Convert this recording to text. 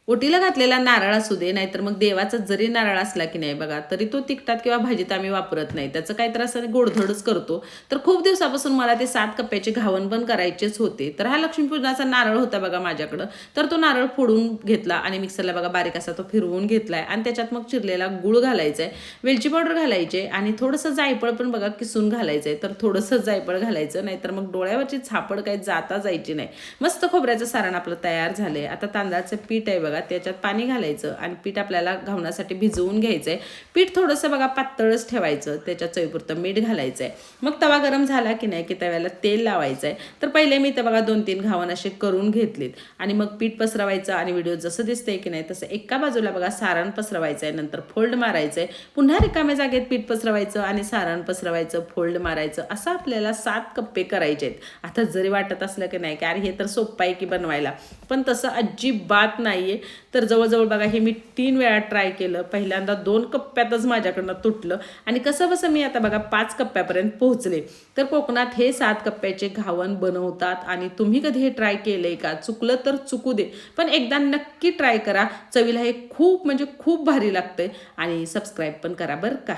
ओटीला घातलेला नारळ असू दे, नाहीतर मग देवाचा जरी नारळ असला की नाही बघा, तरी तो तिखटात किंवा भाजीत आम्ही वापरत नाही. त्याचं काहीतरी असं गोडधोडच करतो. तर खूप दिवसापासून मला ते 7 कप्प्याचे घावण पण करायचेच होते. तर हा लक्ष्मीपूजनाचा नारळ होता बघा माझ्याकडं. तर तो नारळ फोडून घेतला आणि मिक्सरला बघा बारीक असा तो फिरवून घेतलाय आणि त्याच्यात मग चिरलेला गूळ घालायचा आहे, वेलची पावडर घालायची आणि थोडंसं जायफळ पण बघा किसून घालायचं आहे. तर थोडंसं जायफळ घालायचं, नाहीतर मग डोळ्यावरची झापड काही जाता जायची नाही. मस्त खोबऱ्याचं सारण आपलं तयार झालंय. आता तांदळाचं पीठ आहे बघा, त्याच्यात पाणी घालायचं आणि पीठ आपल्याला घावण्यासाठी भिजवून घ्यायचं आहे. पीठ थोडंसं बघा पातळच ठेवायचं, त्याच्यात चवीपुरतं मीठ घालायचं आहे. मग तवा गरम झाला की नाही की तव्याला तेल लावायचं आहे. तर पहिले मी तर बघा 2-3 घावण असे करून घेतलेत आणि मग पीठ पसरवायचं आणि व्हिडिओ जसं दिसतंय की नाही तसं एका बाजूला बघा सारण पसरवायचं आहे, नंतर फोल्ड मारायचं आहे, पुन्हा रिकाम्या जागेत पीठ पसरवायचं आणि सारण पसरवायचं, फोल्ड मारायचं, असं आपल्याला 7 कप्पे करायचे आहेत. आता जरी वाटत असलं की नाही की अरे हे तर सोपं आहे की बनवायला, पण तसं अजिबात नाहीये. तर जवळजवळ बघा हे मी 3 वेळा ट्राय केलं. पहिल्यांदा 2 कप्प्यातच माझ्याकडनं तुटलं आणि कसं बसं मी आता बघा 5 कप्प्यापर्यंत पोहोचले. तर कोकणात हे 7 कप्प्याचे घावण बनवतात आणि तुम्ही कधी हे ट्राय केलंय का? चुकलं तर चुकू दे, पण एकदा नक्की ट्राय करा. चवीला हे खूप म्हणजे खूप भारी लागतंय आणि सबस्क्राईब पण करा बरं का.